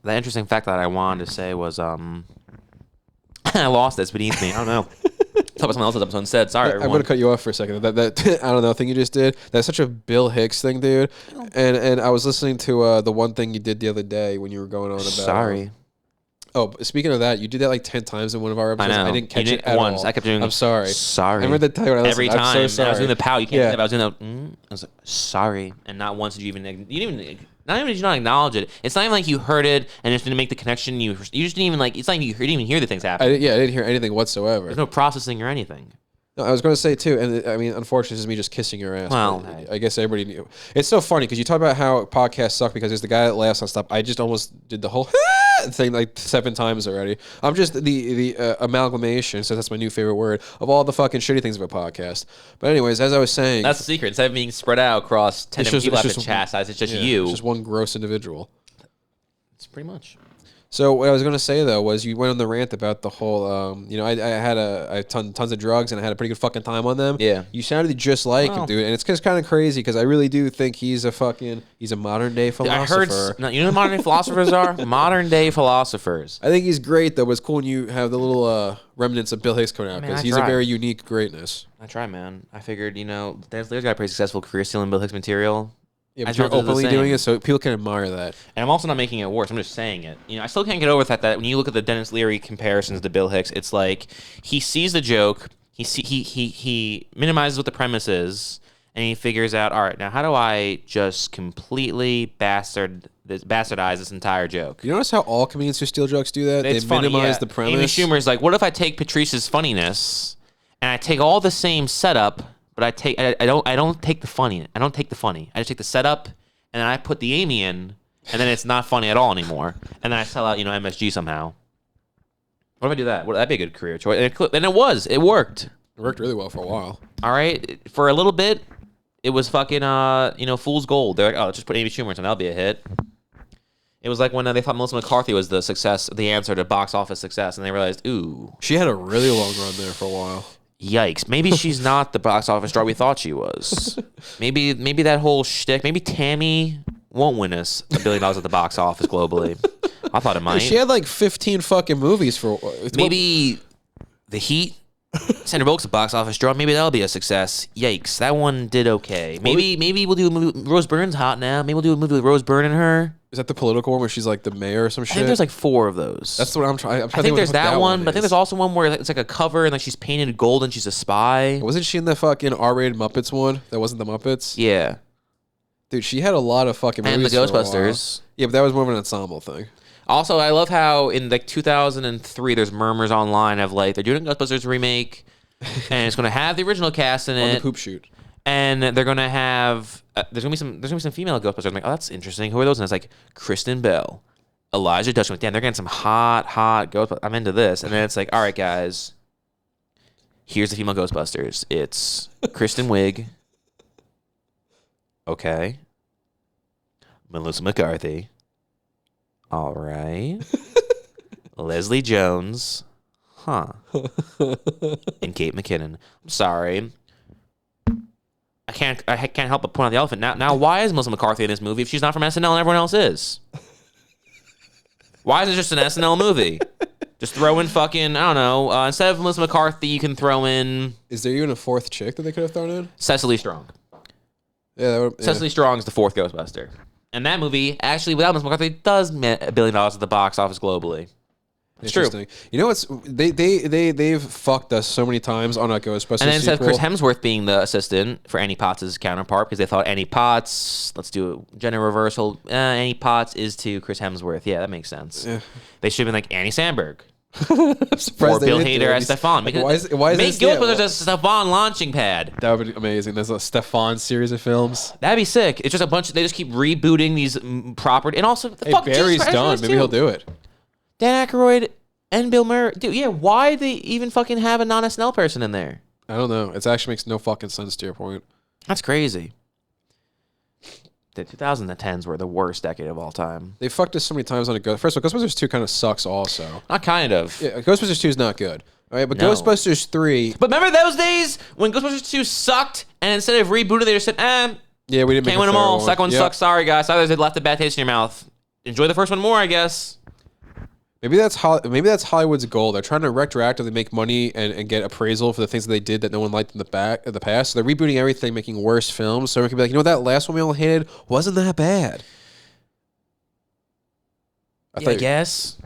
the interesting fact that I wanted to say was I lost this beneath me. I don't know. Talk about something else's episode instead. Sorry, everyone. I'm gonna cut you off for a second. That I don't know thing you just did. That's such a Bill Hicks thing, dude. And I was listening to the one thing you did the other day when you were going on about. Sorry. Oh, speaking of that, you did that like 10 times in one of our episodes. I know. I didn't catch it at once. all. I kept doing. I'm sorry. Sorry. I remember that time when I listened. Every time. I'm so sorry. I was doing the pout. You can't say that. I was doing the. I was like, sorry, and not once did you even. You didn't even. Not even did you not acknowledge it. It's not even like you heard it and just didn't make the connection. You just didn't even like. It's like you didn't even hear the things happen. I didn't hear anything whatsoever. There's no processing or anything. No, I was going to say too, and I mean, unfortunately, this is me just kissing your ass. Well, I guess everybody knew. It's so funny because you talk about how podcasts suck because there's the guy that laughs on stuff. I just almost did the whole thing like 7 times already. I'm just the amalgamation, so that's my new favorite word, of all the fucking shitty things of a podcast. But anyways, as I was saying, that's the secret. Instead of being spread out across 10 different people have to chastise, it's just you. It's just one gross individual. It's pretty much. So what I was going to say though was you went on the rant about the whole, I had tons of drugs and I had a pretty good fucking time on them. Yeah. You sounded just like him, dude, and it's just kind of crazy because I really do think he's a modern day philosopher. I heard. No, you know what modern day philosophers are? Modern day philosophers. I think he's great though. But it's cool when you have the little remnants of Bill Hicks coming out because he's a very unique greatness. I try, man. I figured, there's got a pretty successful career stealing Bill Hicks material. Yeah, but you're openly doing it, so people can admire that. And I'm also not making it worse. I'm just saying it. I still can't get over that when you look at the Dennis Leary comparisons to Bill Hicks, it's like he sees the joke, he minimizes what the premise is, and he figures out, all right, now how do I just completely bastardize this entire joke? You notice how all comedians who steal jokes do that? It's they funny, minimize the premise. Amy Schumer's like, what if I take Patrice's funniness and I take all the same setup, but I don't take the funny. I don't take the funny. I just take the setup and then I put the Amy in, and then it's not funny at all anymore. And then I sell out, MSG somehow. What if I do that? That'd be a good career choice. And it was. It worked. It worked really well for a while. All right. For a little bit, it was fucking fool's gold. They're like, oh, let's just put Amy Schumer in, and that'll be a hit. It was like when they thought Melissa McCarthy was the answer to box office success, and they realized, ooh. She had a really long run there for a while. Yikes. Maybe she's not the box office draw we thought she was. Maybe that whole shtick, maybe Tammy won't win us $1 billion at the box office globally. I thought it might. She had like 15 fucking movies for... Maybe The Heat, Sandra Bullock's a box office draw. Maybe that'll be a success. Yikes. That one did okay. Maybe we'll do a movie. Rose Byrne's hot now. Maybe we'll do a movie with Rose Byrne and her. Is that the political one where she's like the mayor or some shit? I think there's like 4 of those. That's what I'm trying. I think there's that one, but I think there's also one where it's like a cover and like she's painted gold and she's a spy. Wasn't she in the fucking R-rated Muppets one? That wasn't the Muppets? Yeah. Dude, she had a lot of fucking movies. And the Ghostbusters. Yeah, but that was more of an ensemble thing. Also, I love how in like 2003, there's murmurs online of like they're doing a Ghostbusters remake, and it's going to have the original cast in it. On the poop shoot. And they're gonna have there's gonna be some female Ghostbusters. I'm like, oh, that's interesting. Who are those? And it's like Kristen Bell, Elijah Dutch. I'm like, damn, they're getting some hot Ghostbusters. I'm into this. And then it's like, all right, guys, here's the female Ghostbusters. It's Kristen Wiig. Okay. Melissa McCarthy. All right. Leslie Jones. Huh. And Kate McKinnon. I'm sorry. I can't help but point out the elephant. Now, why is Melissa McCarthy in this movie if she's not from SNL and everyone else is? Why is it just an SNL movie? Just throw in fucking, I don't know, instead of Melissa McCarthy, you can throw in... Is there even a 4th chick that they could have thrown in? Cecily Strong. Yeah. Cecily Strong is the 4th Ghostbuster. And that movie, actually, without Melissa McCarthy, does $1 billion at the box office globally. It's true. You know what's they've fucked us so many times on a Ghostbusters. And then instead of sequel. Chris Hemsworth being the assistant for Annie Potts' counterpart, because they thought Annie Potts, let's do a gender reversal. Annie Potts is to Chris Hemsworth. Yeah, that makes sense. Yeah. They should have been like Annie Samberg. I'm surprised or Bill Hader as Stefan. Make Ghostbusters as Stefan launching pad. That would be amazing. There's a Stefan series of films. That'd be sick. It's just a bunch. They just keep rebooting these property, and also the fuck. Barry's done. Maybe he'll do it. Dan Aykroyd and Bill Murray. Dude, yeah. Why they even fucking have a non-SNL person in there? I don't know. It actually makes no fucking sense to your point. That's crazy. The 2010s were the worst decade of all time. They fucked us so many times on a First of all, Ghostbusters 2 kind of sucks also. Not kind of. Yeah, Ghostbusters 2 is not good. All right, but no. Ghostbusters 3... But remember those days when Ghostbusters 2 sucked, and instead of rebooting, they just said, yeah, we didn't can't win them all. Second one sucks. Sorry, guys. Sorry, they left a bad taste in your mouth. enjoy the first one more, I guess. Maybe that's Hollywood's goal. They're trying to retroactively make money and get appraisal for the things that they did that no one liked in the past. So they're rebooting everything, making worse films. So we can be like, that last one we all hated wasn't that bad. I guess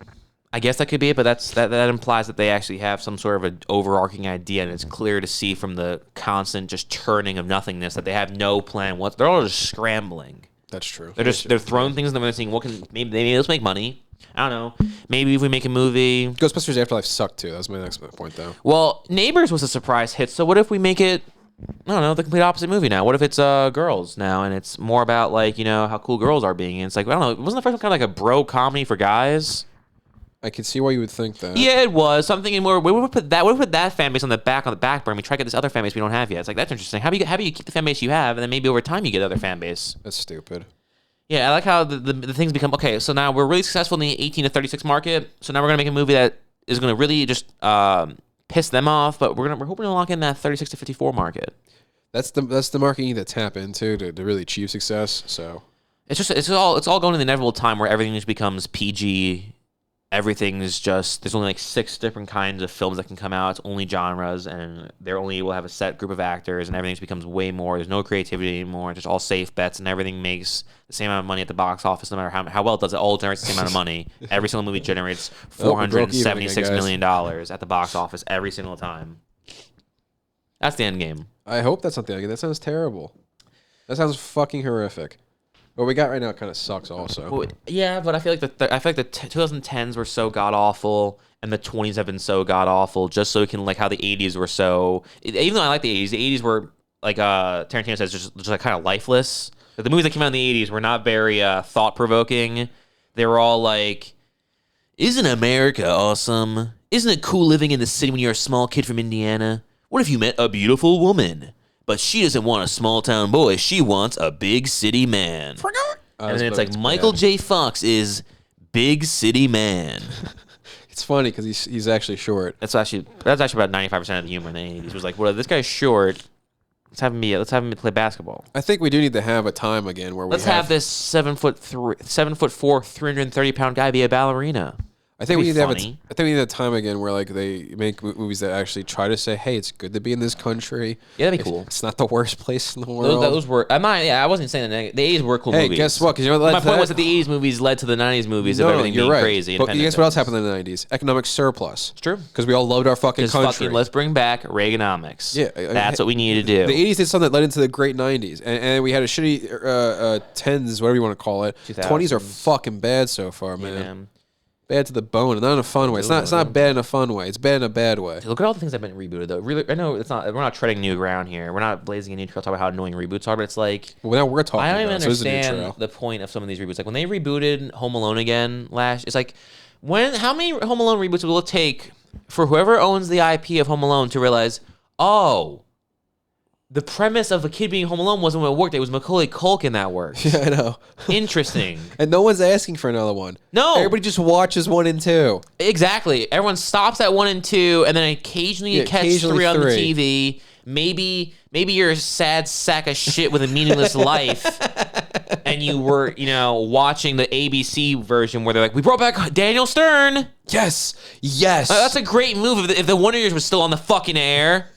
that could be it, but that implies that they actually have some sort of an overarching idea, and it's clear to see from the constant just turning of nothingness that they have no plan. They're all just scrambling. That's true. They're throwing things in the they're saying, maybe let's make money. I don't know. Maybe if we make a movie. Ghostbusters Afterlife sucked too. That was my next point, though. Well, Neighbors was a surprise hit. So what if we make it, I don't know, the complete opposite movie now? What if it's girls now, and it's more about like how cool girls are being? And it's like, I don't know. Wasn't the first one kind of like a bro comedy for guys? I can see why you would think that. Yeah, it was something. And we would put that fan base on the back burner. We try to get this other fan base we don't have yet. It's like, that's interesting. How do you keep the fan base you have, and then maybe over time you get other fan base? That's stupid. Yeah, I like how the things become, okay, so now we're really successful in the 18 to 36 market, so now we're going to make a movie that is going to really just piss them off, but we're hoping to lock in that 36 to 54 market. That's the market you need to tap into to really achieve success, so. It's all going to the inevitable time where everything just becomes PG. Everything is just, there's only like 6 different kinds of films that can come out. It's only genres, and they're only will have a set group of actors, and everything just becomes way more. There's no creativity anymore. It's just all safe bets, and everything makes the same amount of money at the box office, no matter how well it does. It all generates the same amount of money. Every single movie generates $476 million at the box office every single time. That's the end game. I hope that's not the end game. That sounds terrible. That sounds fucking horrific. What we got right now kind of sucks also. Well, yeah, but I feel like the 2010s were so god awful, and the 20s have been so god awful. Just so we can like how the 80s were so. Even though I like the 80s were like Tarantino says just like kind of lifeless. Like, the movies that came out in the 80s were not very thought provoking. They were all like, "Isn't America awesome? Isn't it cool living in the city when you're a small kid from Indiana? What if you met a beautiful woman? But she doesn't want a small town boy. She wants a big city man." And then it's like Michael J. Fox is big city man. It's funny because he's actually short. That's actually about 95% of the humor in the 80s. It was like, well, this guy's short. Let's have him play basketball. I think we do need to have a time again where let's have this 7'4", 330-pound guy be a ballerina. I think we need to have a time again where like they make movies that actually try to say, "Hey, it's good to be in this country. Yeah, that'd be cool. It's not the worst place in the world." Those were. I wasn't saying that. The 80s were cool movies. Hey, guess what? Because my point was that the 80s movies led to the 90s movies of everything being crazy. But guess what else happened in the 90s? Economic surplus. It's true. Because we all loved our fucking country. Let's bring back Reaganomics. Yeah, that's what we needed to do. The 80s did something that led into the great 90s, and we had a shitty 10s, whatever you want to call it. 20s are fucking bad so far, man. Bad to the bone, and not in a fun way. It's not bad in a fun way. It's bad in a bad way. Look at all the things that have been rebooted, though. Really, I know we're not treading new ground here. We're not blazing a new trail talking about how annoying reboots are, but it's like, well, now we're talking. I don't even understand the point of some of these reboots. Like when they rebooted Home Alone again it's like, how many Home Alone reboots will it take for whoever owns the IP of Home Alone to realize, oh, the premise of a kid being home alone wasn't what worked. It was Macaulay Culkin that worked. Yeah, I know. Interesting. And no one's asking for another one. No. Everybody just watches 1 and 2. Exactly. Everyone stops at 1 and 2, and then occasionally you catch 3 on the TV. Maybe you're a sad sack of shit with a meaningless life, and you were, watching the ABC version where they're like, we brought back Daniel Stern. Yes. That's a great move if the Wonder Years was still on the fucking air.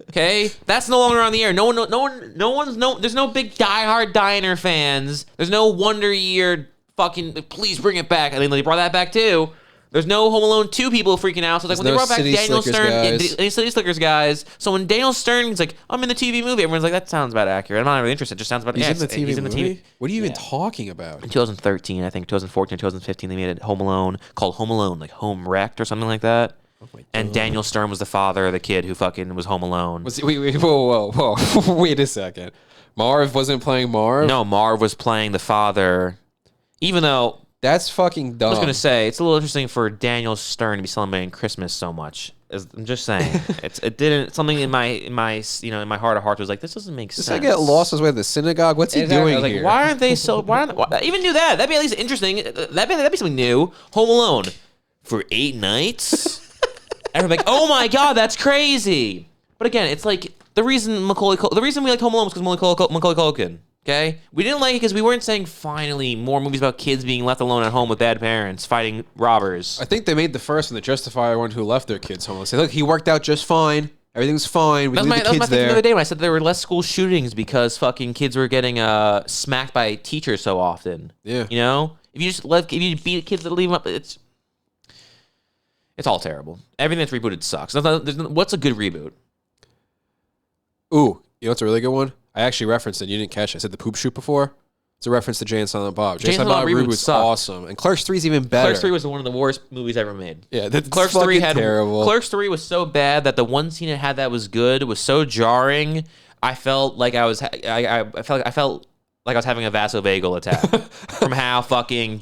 Okay, that's no longer on the air. There's no big diehard Diner fans. There's no Wonder Year fucking. Please bring it back. I mean, they brought that back too. There's no Home Alone 2 people freaking out. So it's like when they brought back Daniel Stern, City Slickers guys. So when Daniel Stern's like, I'm in the TV movie, everyone's like, that sounds about accurate. I'm not really interested. It just sounds about. He's in the TV movie. What are you even talking about? In 2013, I think 2014, 2015, they made a Home Alone called Home Alone, like Home Wrecked or something like that. Oh, and Daniel Stern was the father of the kid who fucking was home alone. Whoa. Wait a second. Marv wasn't playing Marv? No, Marv was playing the father. Even though... That's fucking dumb. I was going to say, it's a little interesting for Daniel Stern to be celebrating Christmas so much. I'm just saying. Something in my heart of hearts was like, this doesn't make sense. Does that get lost his way to the synagogue? What's he doing here? Why aren't they so... Why even do that? That'd be at least interesting. That'd be something new. Home Alone. For 8 nights? And we're like, oh my god, that's crazy. But again, it's like the reason we like Home Alone was because Macaulay Culkin. Okay? We didn't like it because we weren't saying finally more movies about kids being left alone at home with bad parents fighting robbers. I think they made the first one to justify everyone who left their kids home. They say, look, he worked out just fine. Everything's fine. We leave the kids that was my thing there. the other day when I said there were less school shootings because fucking kids were getting smacked by teachers so often. Yeah. You know? If you beat kids that leave them up, it's all terrible. Everything that's rebooted sucks. What's a good reboot? Ooh, you know what's a really good one? I actually referenced it. You didn't catch it. I said the poop shoot before. It's a reference to Jay and Silent Bob. Jay and Silent Bob reboot's awesome. And Clerks 3 is even better. Clerks 3 was one of the worst movies ever made. Yeah, that's Clerks 3 had terrible. Clerks 3 was so bad that the one scene it had that was good was so jarring. I felt like I felt like I was having a vasovagal attack from how fucking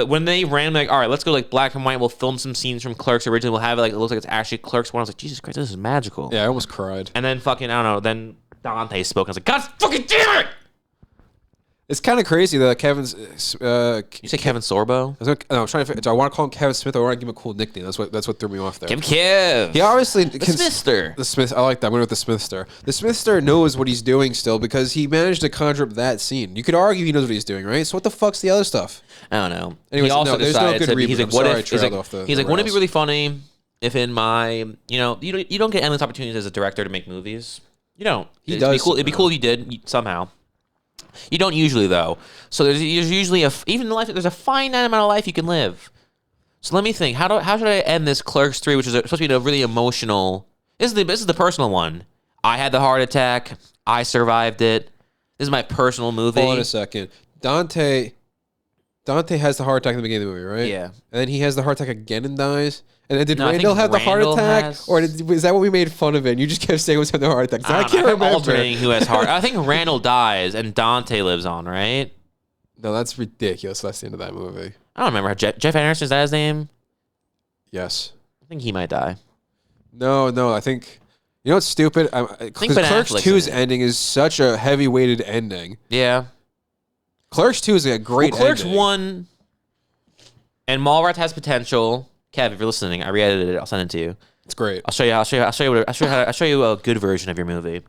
when they ran like, all right, let's go like black and white. We'll film some scenes from Clerks originally. We'll have it like it looks like it's actually Clerks 1. I was like, Jesus Christ, this is magical. Yeah, I almost cried. And then fucking I don't know. Then Dante spoke. I was like, God fucking damn it! It's kind of crazy that Kevin's. You say Kevin Sorbo? I'm trying to. Do I want to call him Kevin Smith or I want to give him a cool nickname? That's what threw me off there. Kev. He obviously The Smithster. The Smith. I like that. I went with the Smithster. The Smithster knows what he's doing still because he managed to conjure up that scene. You could argue he knows what he's doing, right? So what the fuck's the other stuff? I don't know. Anyways, he also there's no decided good reboot. he's like, I'm what sorry I if? trailed off the He's like, wouldn't it be rails. really funny if in my, you don't get endless opportunities as a director to make movies. You don't. He It'd does Be cool. It'd be cool if you did somehow. You don't usually though. So there's usually even in life there's a finite amount of life you can live. So let me think. How should I end this Clerks 3, which is supposed to be a really emotional? This is the personal one. I had the heart attack. I survived it. This is my personal movie. Hold on a second. Dante has the heart attack in the beginning of the movie, right? Yeah. And then he has the heart attack again and dies. And then did No, I think Randall have the heart Randall attack, has- or is that what we made fun of it? And you just kept saying was having the heart attack. I can't I'm remember. alternating who has heart. I think Randall dies and Dante lives on, right? No, that's ridiculous. That's the end of that movie. I don't remember. Jeff Anderson, is that his name? Yes. I think he might die. No. I think you know what's stupid. Because Ben Clerks Affleck's 2's in it. ending is such a heavy-weighted ending. Yeah. Clerks 2 is a great Clerks ending. 1 and Mallrats has potential. Kev, if you're listening, I re-edited it. I'll send it to you. It's great. I'll show you a good version of your movie.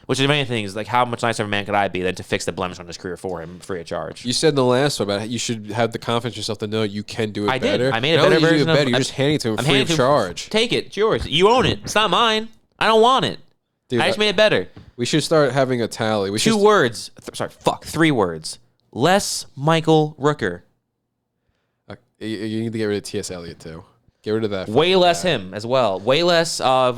Which is many things, like how much nicer of a man could I be than to fix the blemish on his career for him free of charge. You said in the last one about how you should have the confidence in yourself to know you can do it I did. better. I made a Not better only do you version do it of- better, you're just handing it to him I'm free handing of it to- charge. Take it. It's yours. You own it. It's not mine. I don't want it. Dude, I just made it better. we should start having a tally. We should 2 words. Three words. Less Michael Rooker. You need to get rid of T.S. Eliot too. Get rid of that. Way fucking less guy. him as well. Way less of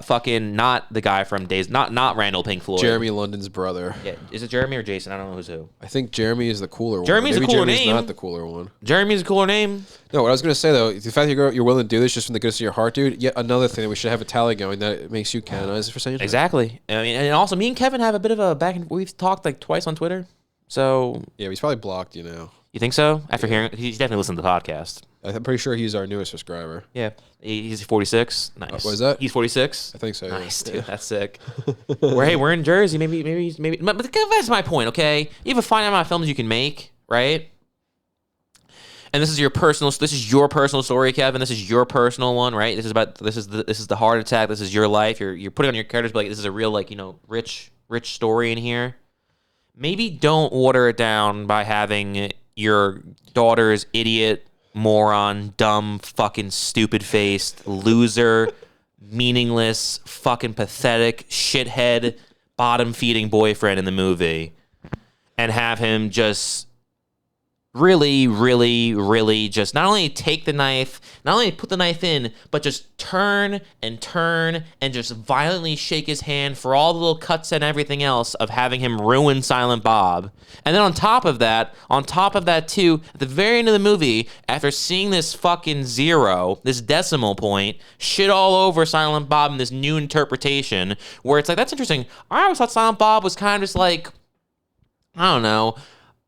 fucking not the guy from Days. Not Randall Pink Floyd. Jeremy London's brother. Yeah, is it Jeremy or Jason? I don't know who's who. I think Jeremy is the cooler one. Jeremy's Maybe a cooler Jeremy's name. not the cooler one. Jeremy's a cooler name. No, what I was gonna say though, the fact that you're willing to do this just from the goodness of your heart, dude. Yet another thing that we should have a tally going that it makes you canonized for saying Exactly. I mean, and also me and Kevin have a bit of a back and we've talked like twice on Twitter. So Yeah, he's probably blocked. You know, you think so? After hearing, he's definitely listened to the podcast. I'm pretty sure he's our newest subscriber. Yeah, he's 46. Nice. what is that? He's 46. I think so. yeah. Nice, dude. That's sick. We're in Jersey. Maybe. But that's my point. Okay, you have a finite amount of films you can make, right? And this is your personal story, Kevin. This is your personal one, right? This is the heart attack. This is your life. You're putting on your characters, but like, this is a real rich story in here. Maybe don't water it down by having your daughter's idiot, moron, dumb, fucking stupid-faced, loser, meaningless, fucking pathetic, shithead, bottom-feeding boyfriend in the movie, and have him just really just not only take the knife, not only put the knife in, but just turn and just violently shake his hand for all the little cuts and everything else of having him ruin Silent Bob. And then on top of that too, at the very end of the movie, after seeing this fucking zero, this decimal point, shit all over Silent Bob in this new interpretation, where it's like, that's interesting. I always thought Silent Bob was kind of just like, I don't know,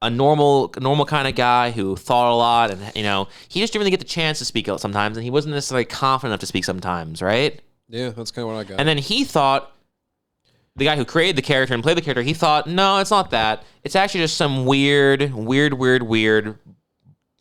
a normal kind of guy who thought a lot, and he just didn't really get the chance to speak out sometimes, and he wasn't necessarily confident enough to speak sometimes, right? Yeah, that's kind of what I got. And then he thought, the guy who created the character and played the character, he thought, no, it's not that. It's actually just some weird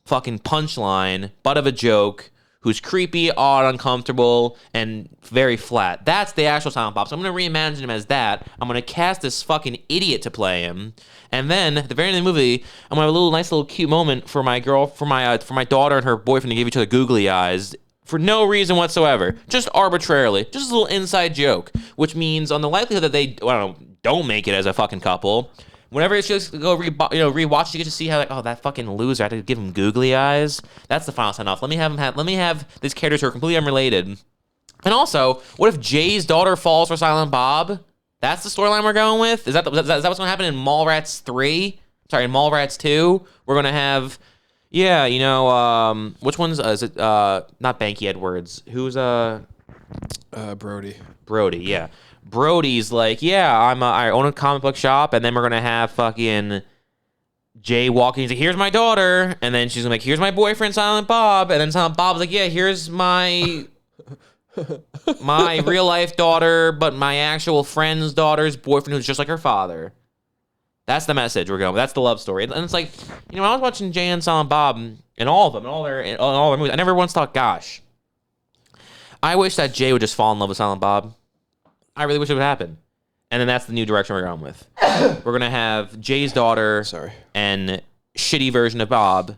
fucking punchline, butt of a joke, who's creepy, odd, uncomfortable, and very flat. That's the actual Silent Bob. So I'm going to reimagine him as that. I'm going to cast this fucking idiot to play him. And then at the very end of the movie, I'm going to have a nice little cute moment for my daughter and her boyfriend to give each other googly eyes for no reason whatsoever. Just arbitrarily. Just a little inside joke. Which means on the likelihood that they, don't make it as a fucking couple, whenever it's just go rewatch, you get to see how that fucking loser, I had to give him googly eyes. That's the final sign off. Let me have these characters who are completely unrelated. And also, what if Jay's daughter falls for Silent Bob? That's the storyline we're going with. Is that what's going to happen in Mallrats 3? Sorry, in Mallrats 2, we're going to have, which one's is it? Not Banky Edwards. Who's Brody. Brody, yeah. Brody's like, I own a comic book shop, and then we're gonna have fucking Jay walking. He's like, here's my daughter, and then she's gonna be like, here's my boyfriend, Silent Bob, and then Silent Bob's like, yeah, here's my real life daughter, but my actual friend's daughter's boyfriend, who's just like her father. That's the message we're going with. That's the love story, and it's like, when I was watching Jay and Silent Bob and all of them, and all their movies, I never once thought, gosh, I wish that Jay would just fall in love with Silent Bob. I really wish it would happen. And then that's the new direction we're going with. We're going to have Jay's daughter and shitty version of Bob.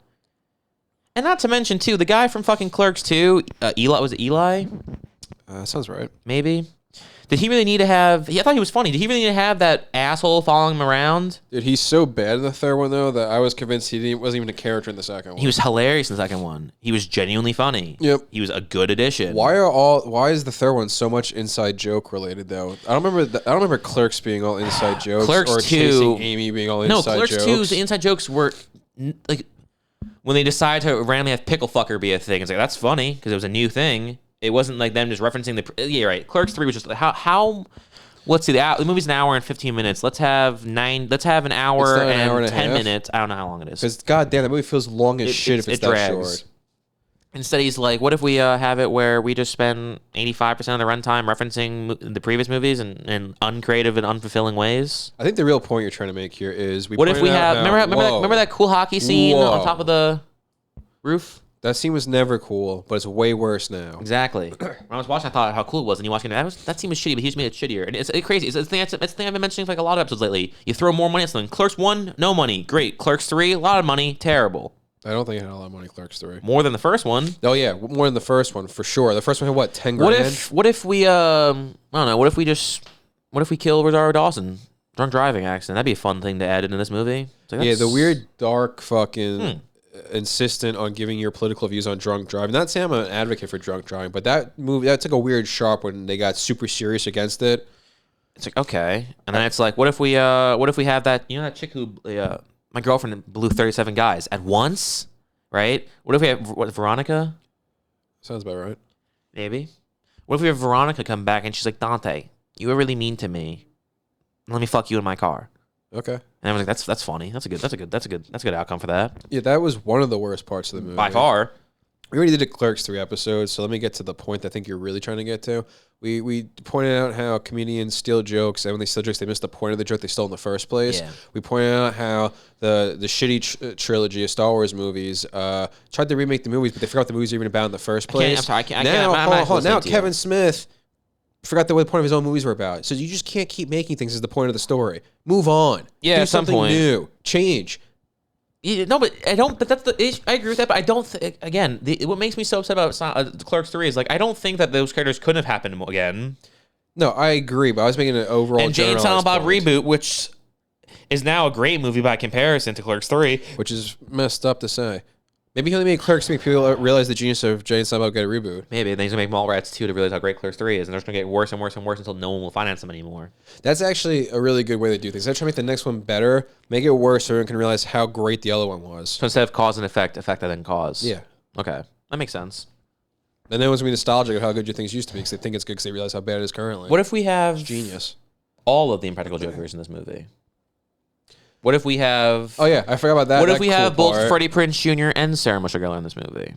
And not to mention, too, the guy from fucking Clerks 2, Eli, was it Eli? Sounds right. Maybe. Did he really need to have... I thought he was funny. Did he really need to have that asshole following him around? Dude, he's so bad in the third one, though, that I was convinced he wasn't even a character in the second one. He was hilarious in the second one. He was genuinely funny. Yep. He was a good addition. Why is the third one so much inside joke related, though? I don't remember Clerks being all inside jokes. Clerks or 2... Chasing Amy being all inside jokes. No, Clerks 2's inside jokes were... like when they decided to randomly have pickle fucker be a thing. It's like, that's funny, because it was a new thing. It wasn't like them just referencing the... Yeah, right. Clerks 3 was just like, how let's see, the movie's an hour and 15 minutes. Let's have an hour and 10 minutes. I don't know how long it is. Because, goddamn, that movie feels long as shit if it's that short. Instead, he's like, what if we have it where we just spend 85% of the runtime referencing the previous movies in uncreative and unfulfilling ways? I think the real point you're trying to make here is... What if we have... Remember that cool hockey scene on top of the roof? That scene was never cool, but it's way worse now. Exactly. When I was watching, I thought how cool it was, and you watching it, that scene was shitty, but he just made it shittier. And it's crazy. It's the thing I've been mentioning for like a lot of episodes lately. You throw more money at something. Clerks 1, no money. Great. Clerks 3, a lot of money. Terrible. I don't think it had a lot of money, Clerks 3. More than the first one. Oh, yeah. More than the first one, for sure. The first one had, what, 10 grand? What if we, I don't know, what if we kill Rosario Dawson? Drunk driving accident. That'd be a fun thing to add into this movie. Like, yeah, the weird, dark fucking... insistent on giving your political views on drunk driving. Not saying I'm an advocate for drunk driving, but that took a weird sharp when they got super serious against it. It's like, okay. And then it's like, what if we have that, that chick who, my girlfriend blew 37 guys at once, right? What if we have, Veronica? Sounds about right. Maybe. What if we have Veronica come back and she's like, Dante, you were really mean to me. Let me fuck you in my car. Okay. And I was like, that's funny. That's a good outcome for that. Yeah, that was one of the worst parts of the movie. By far. We already did a Clerks 3 episode, so let me get to the point I think you're really trying to get to. We pointed out how comedians steal jokes, and when they steal jokes, they miss the point of the joke they stole in the first place. Yeah. We pointed out how the shitty trilogy of Star Wars movies tried to remake the movies, but they forgot the movies were even about in the first place. I can't. Now Kevin Smith forgot what the point of his own movies were about. So you just can't keep making things as the point of the story. Move on. Yeah, do something new. Change. Yeah, no, but I don't. But that's the issue. I agree with that. But I don't. Again, what makes me so upset about Clerks 3 is like I don't think that those characters couldn't have happened again. No, I agree, but I was making an overall. And Jay and Silent Bob reboot, which is now a great movie by comparison to Clerks 3, which is messed up to say. Maybe he'll make Clerks to make people realize the genius of Jay and Silent Bob get a reboot. Maybe. And then he's going to make Mallrats 2 to realize how great Clerks 3 is. And they're just going to get worse and worse and worse until no one will finance them anymore. That's actually a really good way to do things. Instead of trying to make the next one better, make it worse so everyone can realize how great the other one was. So instead of cause and effect that then cause. Yeah. Okay. That makes sense. And then one's going to be nostalgic of how good your things used to be because they think it's good because they realize how bad it is currently. What if we have... It's genius. All of the Impractical Jokers in this movie? What if we have... Oh, yeah. I forgot about that. What if we have both Freddie Prinze Jr. and Sarah Michelle Gellar in this movie?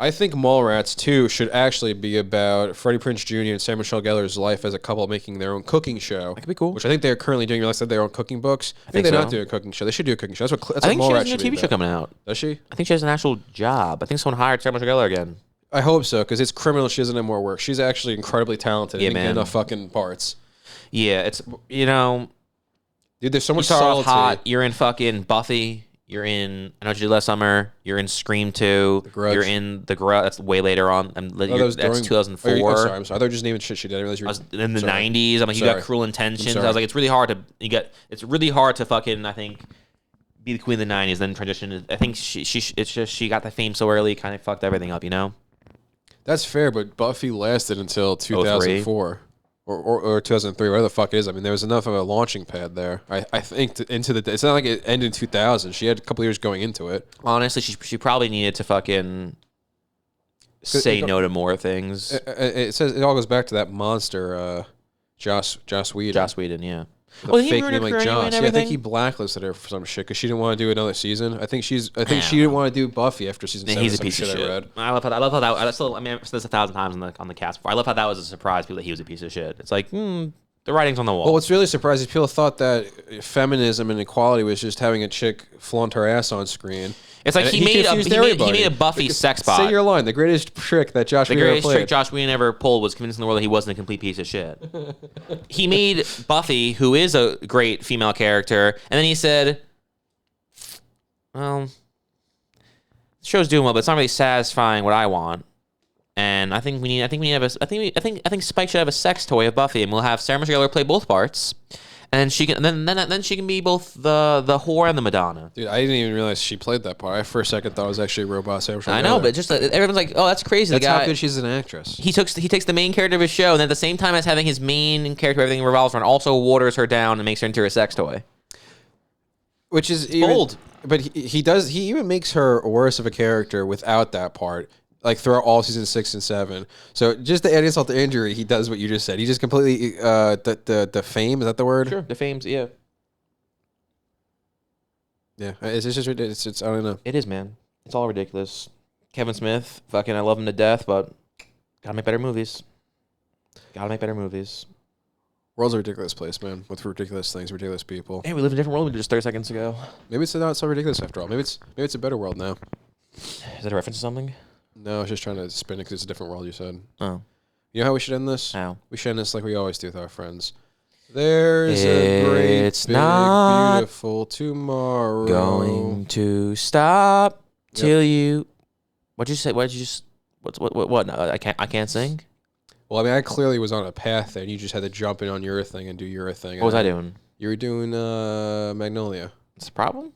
I think Mallrats 2 should actually be about Freddie Prinze Jr. and Sarah Michelle Gellar's life as a couple making their own cooking show. That could be cool. Which I think they're currently doing. Like I said, their own cooking books. I think they're not doing a cooking show. They should do a cooking show. That's I think what she Mallrats has a new should be TV show about. coming out. Does she? I think she has an actual job. I think someone hired Sarah Michelle Gellar again. I hope so, because it's criminal she doesn't have more work. She's actually incredibly talented and man. get enough fucking parts. Yeah, it's, you know, Dude, there's so you much start off subtlety. hot. You're in fucking Buffy. You're in I Know What You Did Last Summer. You're in Scream 2. Grudge. You're in The Grudge. That's way later on. That's 2004. I'm sorry. They're just naming shit she did. I didn't realize you were In the 90s. I'm like, you got Cruel Intentions. I was like, it's really hard to fucking, I think, be the queen of the 90s, then transition. I think she got the fame so early, kind of fucked everything up, you know? That's fair, but Buffy lasted until 2004 or 2003, whatever the fuck it is. I mean, there was enough of a launching pad there. I think it's not like it ended in 2000. She had a couple years going into it. Honestly, she probably needed to fucking say no to more things. It says it all goes back to that monster, Joss Whedon. Joss Whedon, yeah. The Well, he fake ruined name her like career anyway Joss. and Yeah, I think he everything. blacklisted her for some shit because she didn't want to do another season. I think she didn't want to do Buffy after season 7. He's a piece of shit. I read. I love how that. I've said this 1,000 times on the cast before. I love how that was a surprise. People that he was a piece of shit. It's like, the writing's on the wall. Well, what's really surprising is people thought that feminism and equality was just having a chick flaunt her ass on screen. It's like And he made a Buffy Because sex bot. Say your line. The greatest trick that Josh The Whedon greatest played. trick Josh Whedon ever pulled was convincing the world that he wasn't a complete piece of shit. He made Buffy, who is a great female character, and then he said, "Well, the show's doing well, but it's not really satisfying what I want." And I think Spike should have a sex toy of Buffy, and we'll have Sarah Michelle Gellar play both parts, and she can then she can be both the whore and the Madonna. Dude, I didn't even realize she played that part. I for a second thought it was actually a robot Sarah Michelle I know, Gellar. but just everyone's like, "Oh, that's crazy." That's the guy, how good she's an actress. He takes the main character of his show, and then at the same time as having his main character, everything revolves around, also waters her down and makes her into a sex toy. Which is bold. But he even makes her worse of a character without that part. Like throughout all season 6 and 7. So just to add insult to injury, he does what you just said. He just completely the fame, is that the word? Sure, the fame's, yeah. Yeah, it's just it's I don't know. It is, man. It's all ridiculous. Kevin Smith, fucking, I love him to death, but gotta make better movies. World's a ridiculous place, man, with ridiculous things, ridiculous people. Hey, we live in a different world than we did just 30 seconds ago. Maybe it's not so ridiculous after all. Maybe it's a better world now. Is that a reference to something? No, I was just trying to spin it because it's a different world. You said. Oh. You know how we should end this? How? We should end this like we always do with our friends. There's a great, It's big, not beautiful tomorrow. Going to stop till you... What'd you say? What? No, I can't sing? Well, I mean, I clearly was on a path there, and you just had to jump in on your thing and do your thing. What was I doing? You were doing Magnolia. It's a problem?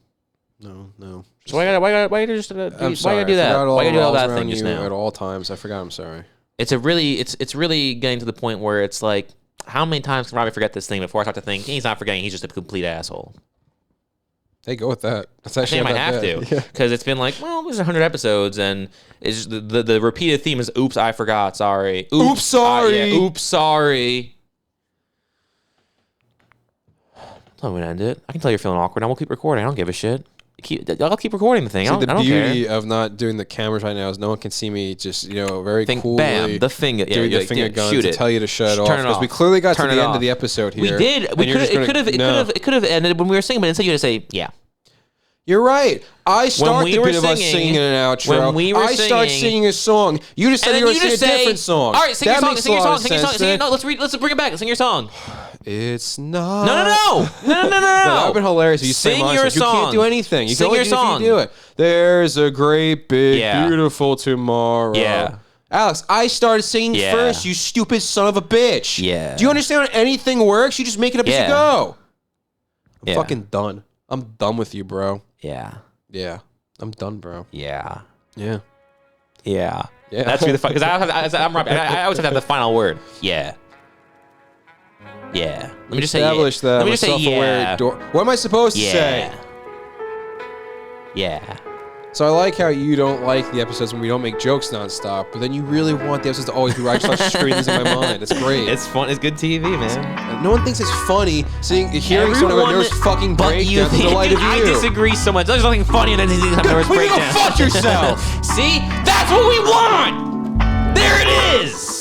No. So why you gotta do that? Why you do all that thing just now? At all times. I forgot. I'm sorry. It's really getting to the point where it's like, how many times can Robbie forget this thing before I start to think he's not forgetting, he's just a complete asshole? Hey, go with that. That's I actually think I might have to, because it's been like, well, there's 100 episodes, and it's just the repeated theme is, oops, I forgot, sorry. Oops, sorry. Oops, sorry. I'm gonna end it. I can tell you're feeling awkward. Now we'll keep recording. I don't give a shit. I'll keep recording the thing. See, I don't beauty care. of not doing the cameras right now is no one can see me just, very coolly Bam, the finger. Yeah, doing the like, finger gun shoot to it. tell you to shut it off. Turn it Because off. we clearly got Turn to it the end off. of the episode here. We did. It could have ended when we were singing, but instead you had to say, yeah. You're right. I started the bit of us singing an outro. When we were I started singing a song. You just said you were going to sing a different song. All right, sing your song. Sing your song. Sing your song. No, let's bring it back. Sing your song. It's not. No. No, that would have been hilarious if you Sing sang your song. You can't song. do anything. You Sing can only your do it if song. you do it. There's a great, big, Yeah. beautiful tomorrow. Yeah. Alex, I started singing Yeah. first, you stupid son of a bitch. Yeah. Do you understand how anything works? You just make it up as you Yeah. go. I'm Yeah. fucking done. I'm done with you, bro. Yeah. Yeah. I'm done, bro. Yeah. Yeah. Yeah. Yeah. That's really fun because I'm Robbie. I always have to have the final word. Yeah. Yeah. Let me just say. Establish that Let I'm me a just say. self-aware Yeah. What am I supposed to say? Yeah. Yeah. So I like how you don't like the episodes when we don't make jokes nonstop, but then you really want the episodes to always be where I just start screaming in my mind. It's great. It's fun. It's good TV, man. No one thinks it's funny hearing someone have a nervous fucking breakdown to the light of you. I disagree so much. There's nothing funny and then he's have a nervous breakdown. Go fuck yourself. See? That's what we want! There it is!